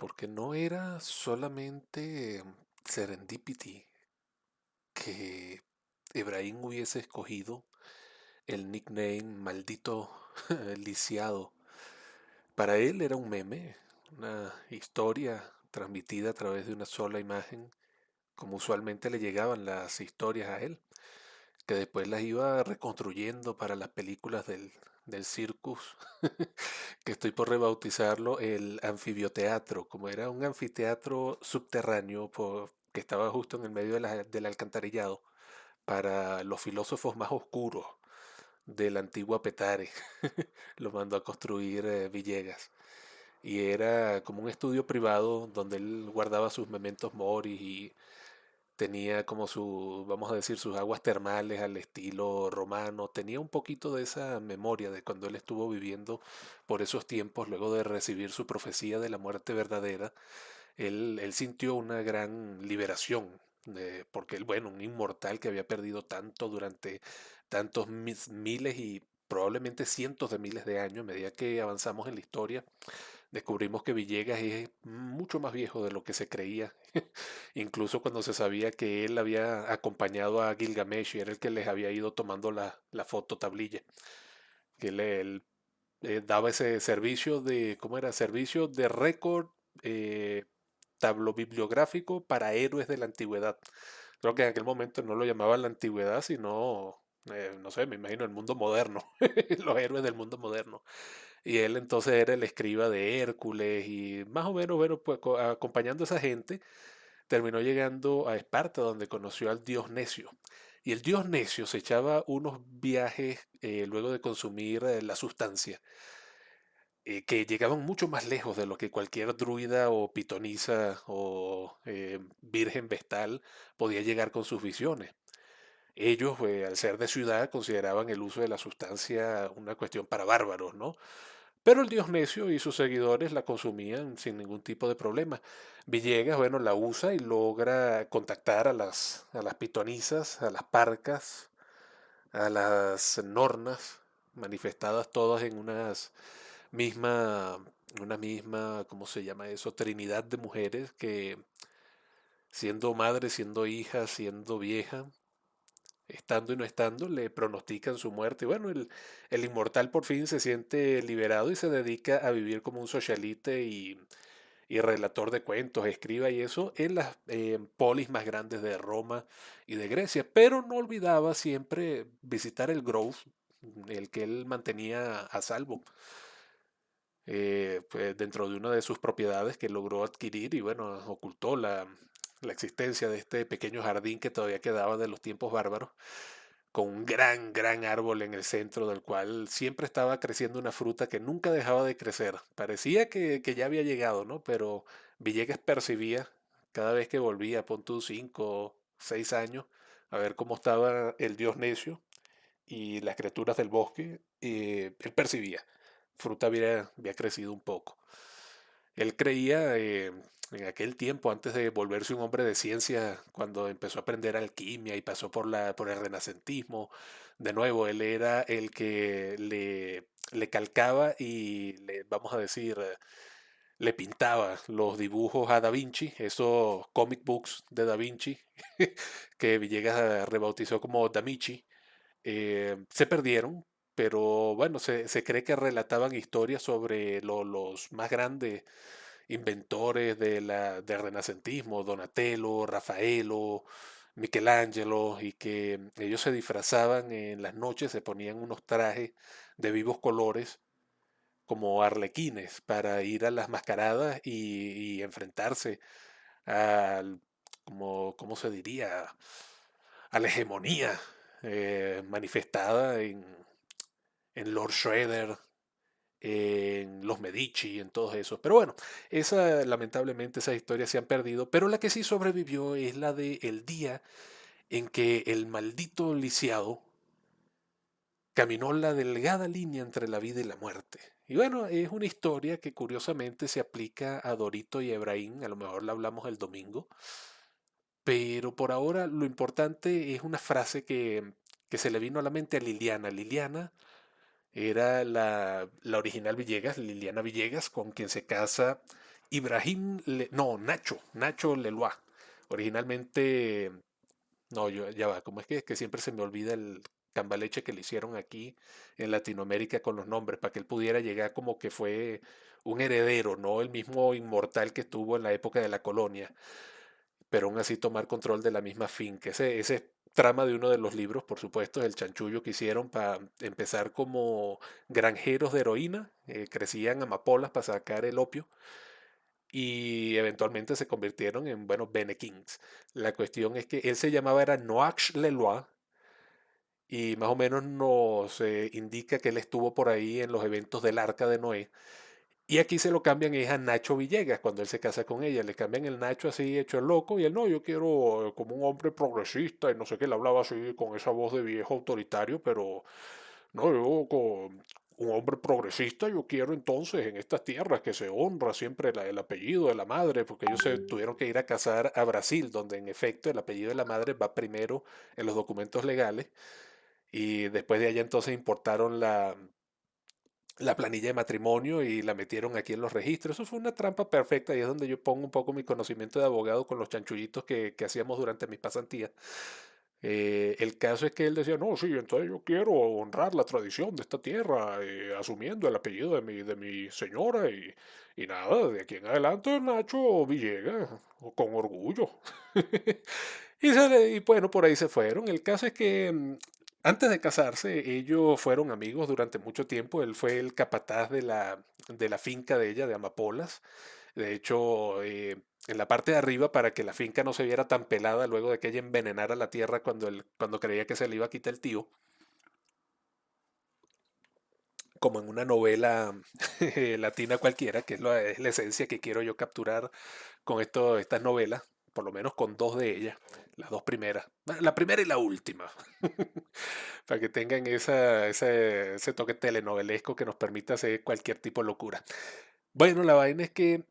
porque no era solamente serendipity que Ibrahim hubiese escogido el nickname maldito lisiado. Para él era un meme, una historia transmitida a través de una sola imagen, como usualmente le llegaban las historias a él, que después las iba reconstruyendo para las películas del Circus, que estoy por rebautizarlo el anfibioteatro, como era un anfiteatro subterráneo que estaba justo en el medio del alcantarillado para los filósofos más oscuros de la antigua Petare. Lo mandó a construir Villegas. Y era como un estudio privado donde él guardaba sus mementos mori y tenía como su, vamos a decir, sus aguas termales al estilo romano. Tenía un poquito de esa memoria de cuando él estuvo viviendo por esos tiempos, luego de recibir su profecía de la muerte verdadera. Él sintió una gran liberación, porque él, bueno, un inmortal que había perdido tanto durante tantos miles y probablemente cientos de miles de años, a medida que avanzamos en la historia, descubrimos que Villegas es mucho más viejo de lo que se creía. Incluso cuando se sabía que él había acompañado a Gilgamesh y era el que les había ido tomando la foto tablilla. Que él daba ese servicio de, ¿cómo era? Servicio de récord eh, tablo bibliográfico para héroes de la antigüedad. Creo que en aquel momento no lo llamaban la antigüedad, sino, no sé, me imagino el mundo moderno, los héroes del mundo moderno. Y él entonces era el escriba de Hércules y más o menos, bueno, pues acompañando a esa gente, terminó llegando a Esparta, donde conoció al dios Necio. Y el dios Necio se echaba unos viajes luego de consumir la sustancia, que llegaban mucho más lejos de lo que cualquier druida o pitonisa o virgen vestal podía llegar con sus visiones. Ellos, al ser de ciudad, consideraban el uso de la sustancia una cuestión para bárbaros, ¿no? Pero el dios necio y sus seguidores la consumían sin ningún tipo de problema. Villegas, bueno, la usa y logra contactar a las pitonisas, a las parcas, a las nornas, manifestadas todas en misma, una misma, ¿cómo se llama eso? Trinidad de mujeres que siendo madre, siendo hija, siendo vieja, estando y no estando, le pronostican su muerte. Y bueno, el inmortal por fin se siente liberado y se dedica a vivir como un socialite y relator de cuentos, escriba y eso en las polis más grandes de Roma y de Grecia. Pero no olvidaba siempre visitar el Grove, el que él mantenía a salvo. Pues dentro de una de sus propiedades que logró adquirir y bueno, ocultó la existencia de este pequeño jardín que todavía quedaba de los tiempos bárbaros con un gran árbol en el centro del cual siempre estaba creciendo una fruta que nunca dejaba de crecer. Parecía que ya había llegado, ¿no? Pero Villegas percibía cada vez que volvía, pon tú 5 o 6 años, a ver cómo estaba el dios necio y las criaturas del bosque, él percibía. Fruta había crecido un poco. Él creía en aquel tiempo, antes de volverse un hombre de ciencia, cuando empezó a aprender alquimia y pasó por el renacentismo, de nuevo, él era el que le calcaba y le, vamos a decir, le pintaba los dibujos a Da Vinci, esos comic books de Da Vinci, que Villegas rebautizó como Da Vinci, se perdieron, pero bueno, se cree que relataban historias sobre los más grandes inventores del renacentismo, Donatello, Rafaelo, Michelangelo, y que ellos se disfrazaban en las noches, se ponían unos trajes de vivos colores como arlequines para ir a las mascaradas y enfrentarse al, como, ¿cómo se diría? A la hegemonía manifestada en Lord Shredder, en los Medici, en todos esos. Pero bueno, lamentablemente esas historias se han perdido, pero la que sí sobrevivió es la de el día en que el maldito lisiado caminó la delgada línea entre la vida y la muerte. Y bueno, es una historia que curiosamente se aplica a Dorito y a Efraín, a lo mejor la hablamos el domingo, pero por ahora lo importante es una frase que se le vino a la mente a Liliana. Liliana era la original Villegas, Liliana Villegas, con quien se casa No, Nacho Leloir. Originalmente, no, yo, ya va, ¿cómo es que siempre se me olvida el cambaleche que le hicieron aquí en Latinoamérica con los nombres, para que él pudiera llegar como que fue un heredero, no el mismo inmortal que estuvo en la época de la colonia, pero aún así tomar control de la misma finca. Ese trama de uno de los libros, por supuesto, el chanchullo que hicieron para empezar como granjeros de heroína, crecían amapolas para sacar el opio y eventualmente se convirtieron en, bueno, Bene Kings. La cuestión es que él se llamaba era Noach Leloir y más o menos nos indica que él estuvo por ahí en los eventos del Arca de Noé. Y aquí se lo cambian es a Nacho Villegas cuando él se casa con ella. Le cambian el Nacho así hecho el loco y él no, yo quiero como un hombre progresista y no sé qué, le hablaba así con esa voz de viejo autoritario, pero no, yo con un hombre progresista, yo quiero entonces en estas tierras que se honra siempre el apellido de la madre, porque ellos se tuvieron que ir a casar a Brasil, donde en efecto el apellido de la madre va primero en los documentos legales, y después de allá entonces importaron la planilla de matrimonio y la metieron aquí en los registros. Eso fue una trampa perfecta y es donde yo pongo un poco mi conocimiento de abogado con los chanchullitos que hacíamos durante mis pasantías. El caso es que él decía, no, sí, entonces yo quiero honrar la tradición de esta tierra, asumiendo el apellido de mi señora y nada, de aquí en adelante Nacho Villegas, con orgullo. Y bueno, por ahí se fueron. El caso es que antes de casarse, ellos fueron amigos durante mucho tiempo. Él fue el capataz de la finca de ella, de Amapolas. De hecho, en la parte de arriba, para que la finca no se viera tan pelada luego de que ella envenenara la tierra cuando creía que se le iba a quitar el tío, como en una novela latina cualquiera, que es la esencia que quiero yo capturar con estas novelas, por lo menos con dos de ellas, las dos primeras, bueno, la primera y la última, para que tengan ese toque telenovelesco que nos permita hacer cualquier tipo de locura. Bueno, la vaina es que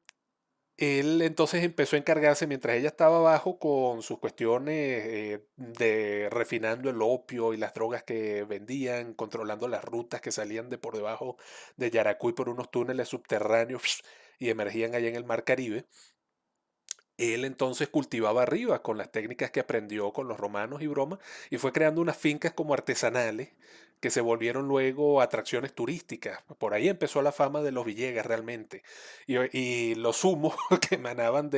él entonces empezó a encargarse mientras ella estaba abajo con sus cuestiones de refinando el opio y las drogas que vendían, controlando las rutas que salían de por debajo de Yaracuy por unos túneles subterráneos y emergían allá en el Mar Caribe. Él entonces cultivaba arriba con las técnicas que aprendió con los romanos y broma y fue creando unas fincas como artesanales que se volvieron luego atracciones turísticas. Por ahí empezó la fama de los Villegas realmente. Y los humos que emanaban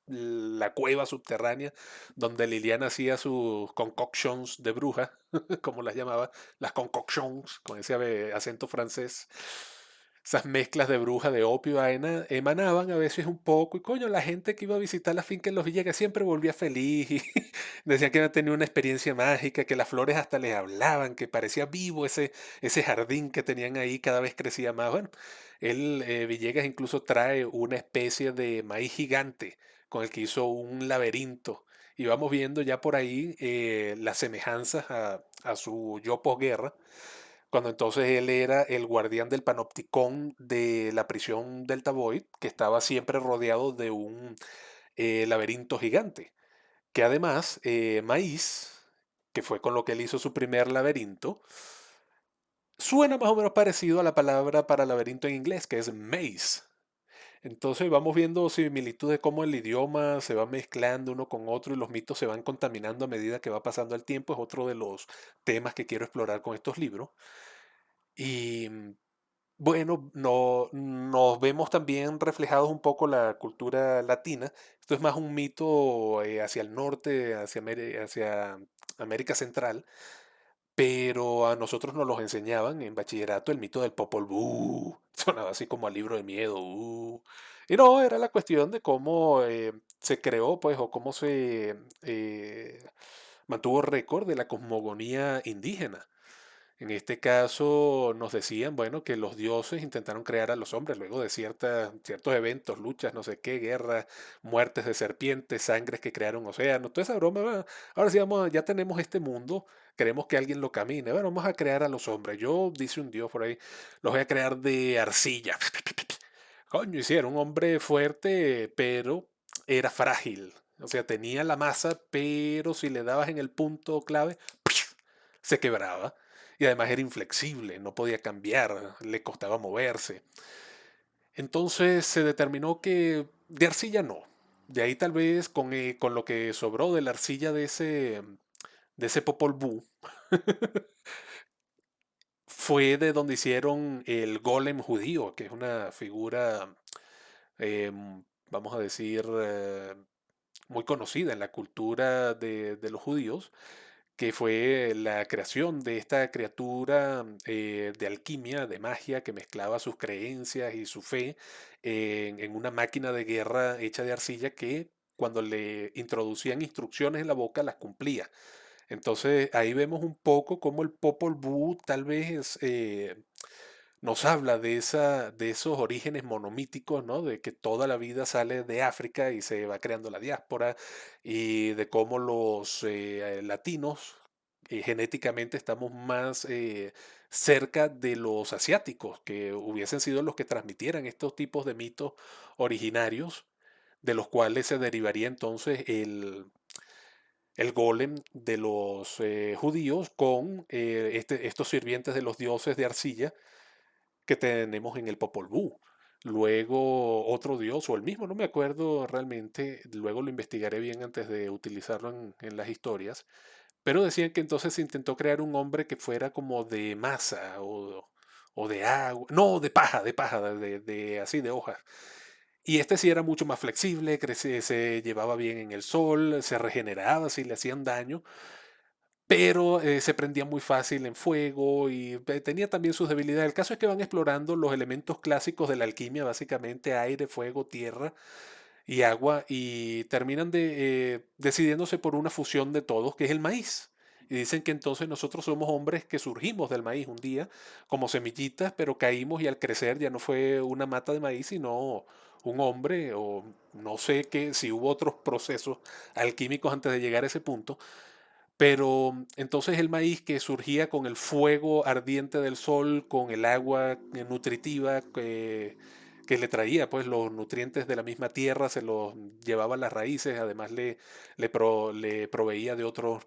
la cueva subterránea donde Liliana hacía sus concoctions de bruja, como las llamaba, las concoctions, con ese acento francés. Esas mezclas de bruja, de opio, vaina, emanaban a veces un poco. Y coño, la gente que iba a visitar la finca en Los Villegas siempre volvía feliz y decían que había tenido una experiencia mágica, que las flores hasta les hablaban, que parecía vivo ese jardín que tenían ahí, cada vez crecía más. Bueno, Villegas incluso trae una especie de maíz gigante con el que hizo un laberinto. Y vamos viendo ya por ahí las semejanzas a su yo posguerra cuando entonces él era el guardián del panopticón de la prisión del Tavoid, que estaba siempre rodeado de un laberinto gigante, que además maíz, que fue con lo que él hizo su primer laberinto, suena más o menos parecido a la palabra para laberinto en inglés, que es maze. Entonces vamos viendo similitudes de cómo el idioma se va mezclando uno con otro y los mitos se van contaminando a medida que va pasando el tiempo. Es otro de los temas que quiero explorar con estos libros. Y bueno, no, nos vemos también reflejados un poco la cultura latina. Esto es más un mito hacia el norte, hacia América Central, pero a nosotros nos los enseñaban en bachillerato el mito del Popol Vuh. Sonaba así como a libro de miedo. Y no, era la cuestión de cómo se creó, pues, o cómo se mantuvo récord de la cosmogonía indígena. En este caso nos decían, bueno, que los dioses intentaron crear a los hombres luego de ciertos eventos, luchas, no sé qué, guerras, muertes de serpientes, sangres que crearon océanos, toda esa broma. Ahora sí, ya tenemos este mundo, queremos que alguien lo camine. Bueno, vamos a crear a los hombres. Yo, dice un dios por ahí, los voy a crear de arcilla. Coño, sí, era un hombre fuerte, pero era frágil. O sea, tenía la masa, pero si le dabas en el punto clave, se quebraba. Y además era inflexible, no podía cambiar, le costaba moverse. Entonces se determinó que de arcilla no. De ahí tal vez con lo que sobró de la arcilla de ese Popol Vuh, fue de donde hicieron el golem judío, que es una figura, vamos a decir, muy conocida en la cultura de los judíos, que fue la creación de esta criatura de alquimia, de magia, que mezclaba sus creencias y su fe en una máquina de guerra hecha de arcilla que cuando le introducían instrucciones en la boca las cumplía. Entonces ahí vemos un poco cómo el Popol Vuh tal vez nos habla de esos orígenes monomíticos, ¿no? De que toda la vida sale de África y se va creando la diáspora, y de cómo los latinos genéticamente estamos más cerca de los asiáticos, que hubiesen sido los que transmitieran estos tipos de mitos originarios, de los cuales se derivaría entonces el golem de los judíos con estos sirvientes de los dioses de arcilla que tenemos en el Popol Vuh. Luego otro dios, o el mismo, no me acuerdo realmente, luego lo investigaré bien antes de utilizarlo en las historias, pero decían que entonces se intentó crear un hombre que fuera como de masa o de agua, no, de paja, así de hojas. Y este sí era mucho más flexible, se llevaba bien en el sol, se regeneraba si le hacían daño, pero se prendía muy fácil en fuego y tenía también sus debilidades. El caso es que van explorando los elementos clásicos de la alquimia, básicamente aire, fuego, tierra y agua, y terminan decidiéndose por una fusión de todos, que es el maíz. Y dicen que entonces nosotros somos hombres que surgimos del maíz un día como semillitas, pero caímos y al crecer ya no fue una mata de maíz, sino un hombre, o no sé qué, si hubo otros procesos alquímicos antes de llegar a ese punto, pero entonces el maíz que surgía con el fuego ardiente del sol, con el agua nutritiva que le traía pues los nutrientes de la misma tierra, se los llevaba a las raíces, además le proveía de otros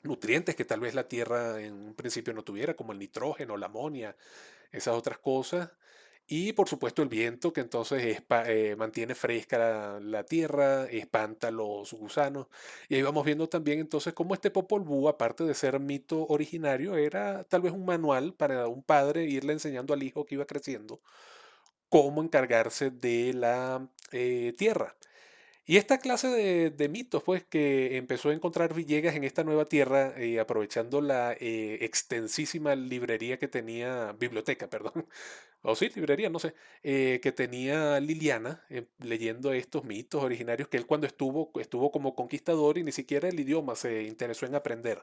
nutrientes que tal vez la tierra en un principio no tuviera, como el nitrógeno, la amonia, esas otras cosas. Y por supuesto el viento que entonces mantiene fresca la tierra, espanta los gusanos. Y ahí vamos viendo también entonces cómo este Popol Vuh, aparte de ser mito originario, era tal vez un manual para un padre irle enseñando al hijo que iba creciendo cómo encargarse de la tierra. Y esta clase de mitos, pues, que empezó a encontrar Villegas en esta nueva tierra, aprovechando la extensísima librería que tenía, biblioteca, perdón, o sí, librería, no sé, que tenía Liliana, leyendo estos mitos originarios que él cuando estuvo como conquistador y ni siquiera el idioma se interesó en aprender.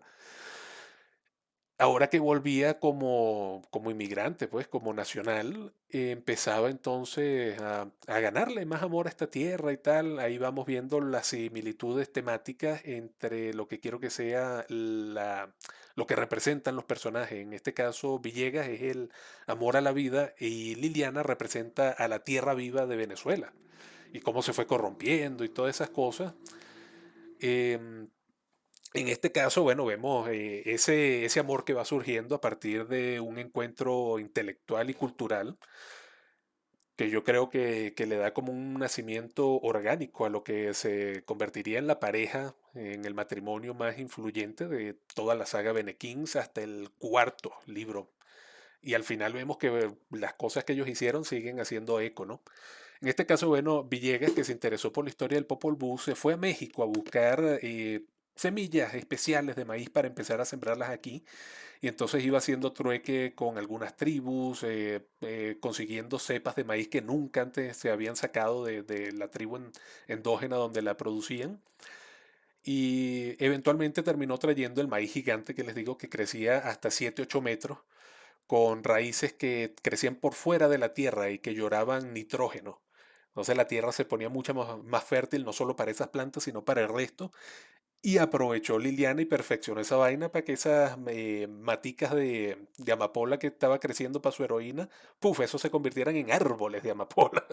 Ahora que volvía como inmigrante, pues como nacional, empezaba entonces a ganarle más amor a esta tierra y tal. Ahí vamos viendo las similitudes temáticas entre lo que quiero que sea lo que representan los personajes. En este caso, Villegas es el amor a la vida y Liliana representa a la tierra viva de Venezuela y cómo se fue corrompiendo y todas esas cosas. Em, en este caso, bueno, vemos ese amor que va surgiendo a partir de un encuentro intelectual y cultural, que yo creo que le da como un nacimiento orgánico a lo que se convertiría en la pareja, en el matrimonio más influyente de toda la saga Bene Kings hasta el cuarto libro. Y al final vemos que las cosas que ellos hicieron siguen haciendo eco, ¿no? En este caso, bueno, Villegas, que se interesó por la historia del Popol Vuh, se fue a México a buscar semillas especiales de maíz para empezar a sembrarlas aquí. Y entonces iba haciendo trueque con algunas tribus, consiguiendo cepas de maíz que nunca antes se habían sacado de la tribu endógena donde la producían. Y eventualmente terminó trayendo el maíz gigante que les digo que crecía hasta 7 u 8 metros, con raíces que crecían por fuera de la tierra y que lloraban nitrógeno. Entonces la tierra se ponía mucho más fértil, no solo para esas plantas, sino para el resto. Y aprovechó Liliana y perfeccionó esa vaina para que esas maticas de amapola que estaba creciendo para su heroína, puf, eso se convirtieran en árboles de amapola.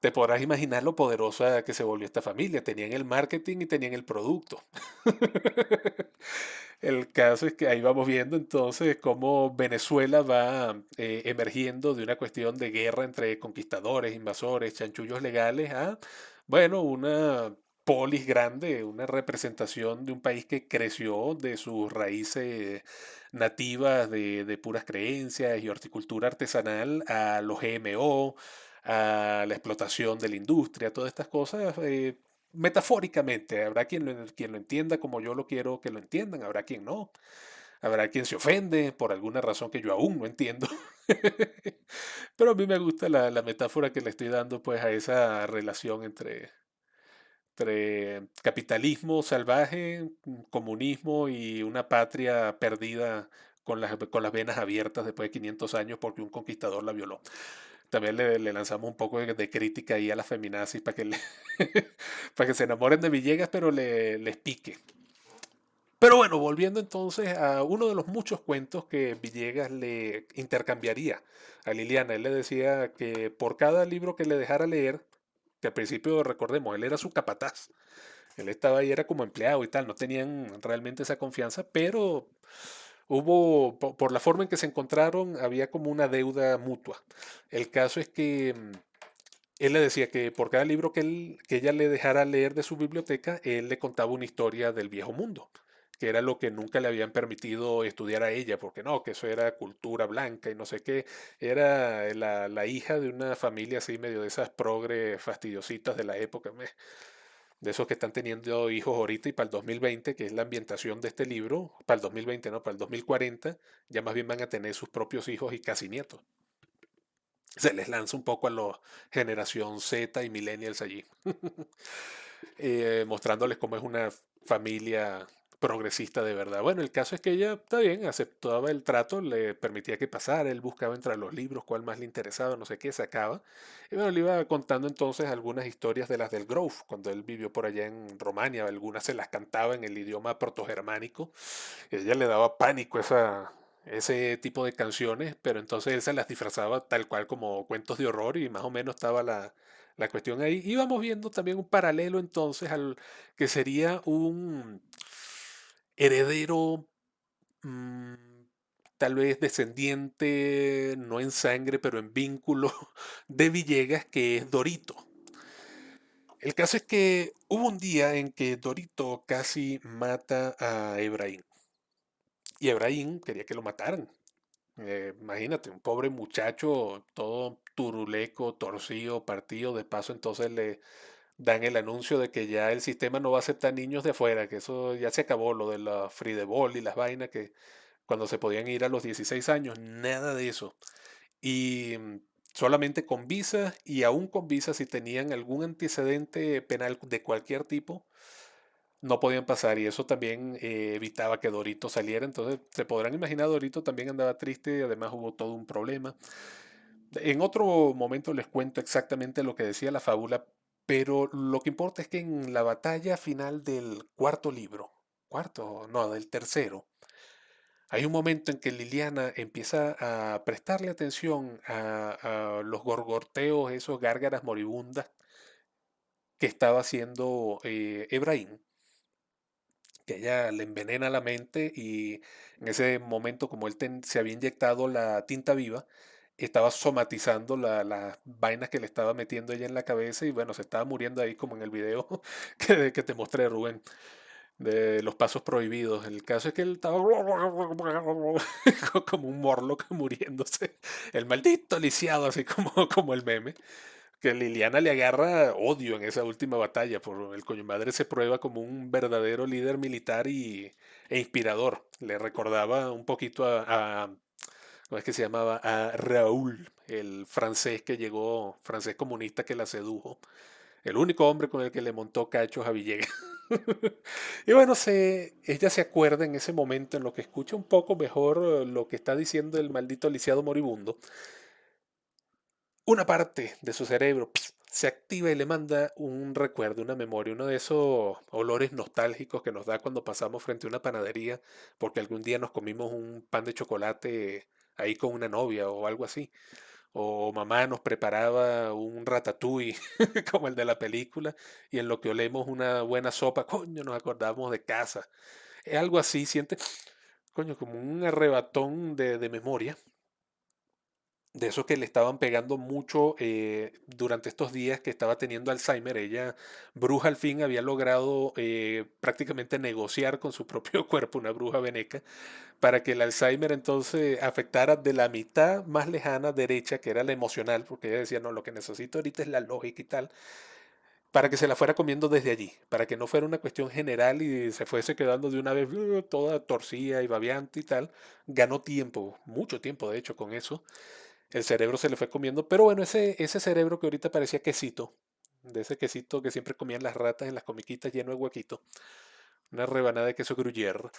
Te podrás imaginar lo poderosa que se volvió esta familia. Tenían el marketing y tenían el producto. El caso es que ahí vamos viendo entonces cómo Venezuela va emergiendo de una cuestión de guerra entre conquistadores, invasores, chanchullos legales a, bueno, una polis grande, una representación de un país que creció de sus raíces nativas de puras creencias y horticultura artesanal a los GMO, a la explotación de la industria, todas estas cosas. Metafóricamente, habrá quien lo entienda como yo lo quiero que lo entiendan, habrá quien no, habrá quien se ofende por alguna razón que yo aún no entiendo, pero a mí me gusta la metáfora que le estoy dando pues a esa relación entre capitalismo salvaje, comunismo y una patria perdida con las venas abiertas después de 500 años porque un conquistador la violó. También le lanzamos un poco de crítica ahí a las feminazis para que, para que se enamoren de Villegas, pero les pique. Pero bueno, volviendo entonces a uno de los muchos cuentos que Villegas le intercambiaría a Liliana. Él le decía que por cada libro que le dejara leer, que al principio recordemos, él era su capataz. Él estaba ahí, era como empleado y tal, no tenían realmente esa confianza, pero por la forma en que se encontraron, había como una deuda mutua. El caso es que él le decía que por cada libro que ella le dejara leer de su biblioteca, él le contaba una historia del viejo mundo, que era lo que nunca le habían permitido estudiar a ella, porque no, que eso era cultura blanca y no sé qué. Era la hija de una familia así medio de esas progres fastidiositas de la época, de esos que están teniendo hijos ahorita y para el 2020, que es la ambientación de este libro, para el 2020, no, para el 2040, ya más bien van a tener sus propios hijos y casi nietos. Se les lanza un poco a la generación Z y millennials allí, mostrándoles cómo es una familia progresista de verdad. Bueno, el caso es que ella, está bien, aceptaba el trato, le permitía que pasara, él buscaba entre los libros cuál más le interesaba, no sé qué, sacaba. Y bueno, le iba contando entonces algunas historias de las del Grove, cuando él vivió por allá en Romania, algunas se las cantaba en el idioma protogermánico, y a ella le daba pánico ese tipo de canciones, pero entonces él se las disfrazaba tal cual como cuentos de horror y más o menos estaba la cuestión ahí. Íbamos viendo también un paralelo entonces al que sería un heredero, mm, tal vez descendiente, no en sangre, pero en vínculo de Villegas, que es Dorito. El caso es que hubo un día en que Dorito casi mata a Efraín. Y Efraín quería que lo mataran. Imagínate, un pobre muchacho, todo turuleco, torcido, partido. De paso, entonces le dan el anuncio de que ya el sistema no va a aceptar niños de afuera, que eso ya se acabó, lo de la free de ball y las vainas, que cuando se podían ir a los 16 años, nada de eso. Y solamente con visa, y aún con visa, si tenían algún antecedente penal de cualquier tipo, no podían pasar y eso también evitaba que Dorito saliera. Entonces, se podrán imaginar, Dorito también andaba triste y además hubo todo un problema. En otro momento les cuento exactamente lo que decía la fábula, pero lo que importa es que en la batalla final del cuarto libro, cuarto, no, del tercero, hay un momento en que Liliana empieza a prestarle atención a los gorgorteos, esos gárgaras moribundas que estaba haciendo Ebrahim, que ella le envenena la mente y en ese momento, como él se había inyectado la tinta viva, estaba somatizando las vainas que le estaba metiendo ella en la cabeza y bueno, se estaba muriendo ahí como en el video que te mostré, Rubén, de los pasos prohibidos. El caso es que él estaba como un Morlock muriéndose, el maldito lisiado, así como el meme que Liliana le agarra odio en esa última batalla, por el coño madre se prueba como un verdadero líder militar e inspirador. Le recordaba un poquito ¿cómo es que se llamaba? A Raúl, el francés que llegó, francés comunista que la sedujo. El único hombre con el que le montó cachos a Villegas. Y bueno, ella se acuerda en ese momento, en lo que escucha un poco mejor lo que está diciendo el maldito lisiado moribundo, una parte de su cerebro se activa y le manda un recuerdo, una memoria, uno de esos olores nostálgicos que nos da cuando pasamos frente a una panadería porque algún día nos comimos un pan de chocolate ahí con una novia o algo así. O mamá nos preparaba un ratatouille como el de la película y en lo que olemos una buena sopa, coño, nos acordamos de casa. Es algo así, siente, coño, como un arrebatón de memoria, de eso que le estaban pegando mucho durante estos días que estaba teniendo Alzheimer. Ella, bruja al fin, había logrado prácticamente negociar con su propio cuerpo, una bruja veneca, para que el Alzheimer entonces afectara de la mitad más lejana derecha, que era la emocional, porque ella decía, no, lo que necesito ahorita es la lógica y tal, para que se la fuera comiendo desde allí, para que no fuera una cuestión general y se fuese quedando de una vez toda torcida y babeante y tal. Ganó tiempo, mucho tiempo de hecho con eso. El cerebro se le fue comiendo, pero bueno, ese cerebro que ahorita parecía quesito, de ese quesito que siempre comían las ratas en las comiquitas lleno de huequito, una rebanada de queso gruyère,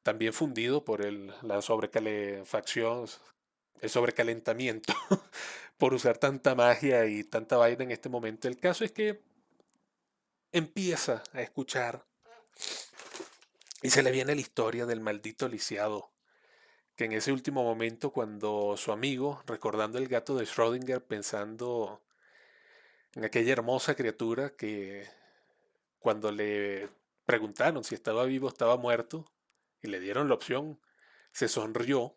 también fundido por la sobrecalefacción, el sobrecalentamiento, por usar tanta magia y tanta vaina en este momento. El caso es que empieza a escuchar y se le viene la historia del maldito lisiado, que en ese último momento cuando su amigo, recordando el gato de Schrödinger, pensando en aquella hermosa criatura que cuando le preguntaron si estaba vivo o estaba muerto y le dieron la opción, se sonrió.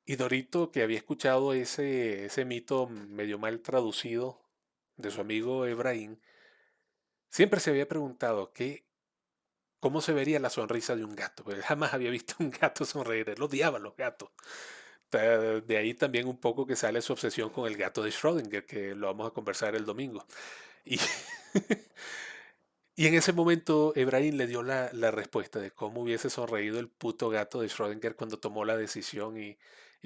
Y Dorito, que había escuchado ese mito medio mal traducido de su amigo Efraín, siempre se había preguntado cómo se vería la sonrisa de un gato. Pero él jamás había visto un gato sonreír, él odiaba a los gatos. De ahí también un poco que sale su obsesión con el gato de Schrödinger, que lo vamos a conversar el domingo. Y, y en ese momento Efraín le dio la respuesta de cómo hubiese sonreído el puto gato de Schrödinger cuando tomó la decisión. Y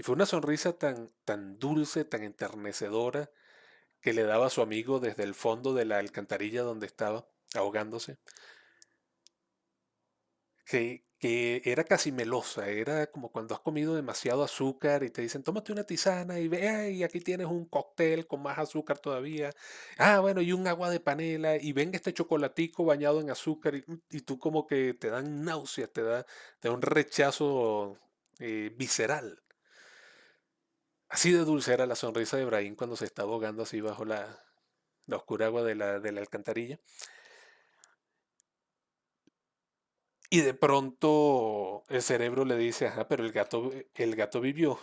fue una sonrisa tan dulce, tan enternecedora, que le daba a su amigo desde el fondo de la alcantarilla donde estaba ahogándose, que era casi melosa, era como cuando has comido demasiado azúcar y te dicen, tómate una tisana y ve, y aquí tienes un cóctel con más azúcar todavía. Ah, bueno, y un agua de panela y venga este chocolatico bañado en azúcar y tú como que te dan náuseas, te da un rechazo visceral. Así de dulce era la sonrisa de Ibrahim cuando se estaba ahogando así bajo la oscura agua de la alcantarilla. Y de pronto el cerebro le dice, ajá, pero el gato vivió.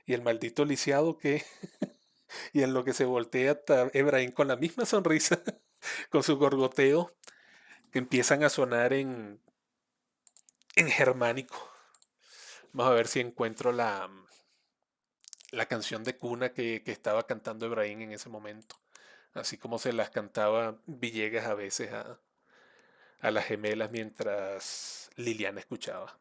Y el maldito lisiado que, y en lo que se voltea está Efraín con la misma sonrisa, con su gorgoteo, que empiezan a sonar en germánico. Vamos a ver si encuentro la canción de cuna que estaba cantando Efraín en ese momento. Así como se las cantaba Villegas a veces a las gemelas mientras Liliana escuchaba.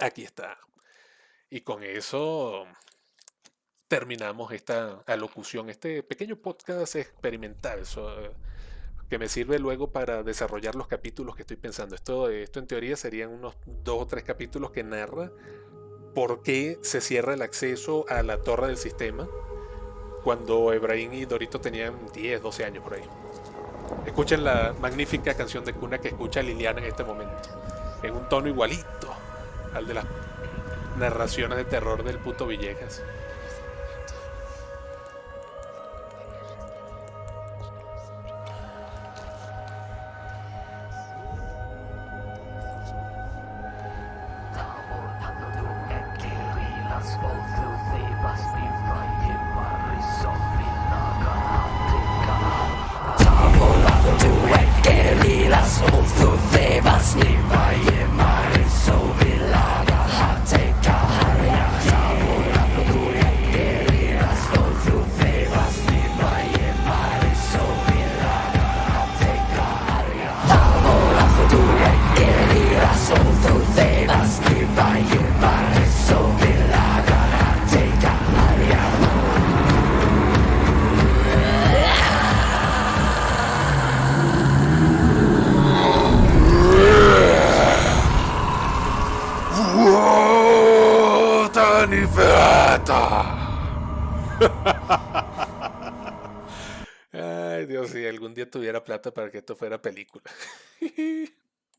Aquí está. Y con eso terminamos esta alocución, este pequeño podcast experimental que me sirve luego para desarrollar los capítulos que estoy pensando. Esto en teoría serían unos 2 o 3 capítulos que narra por qué se cierra el acceso a la torre del sistema cuando Efraín y Dorito tenían 10, 12 años por ahí. Escuchen la magnífica canción de cuna que escucha Liliana en este momento, en un tono igualito al de las narraciones de terror del puto Villegas. Ay, Dios, si algún día tuviera plata para que esto fuera película.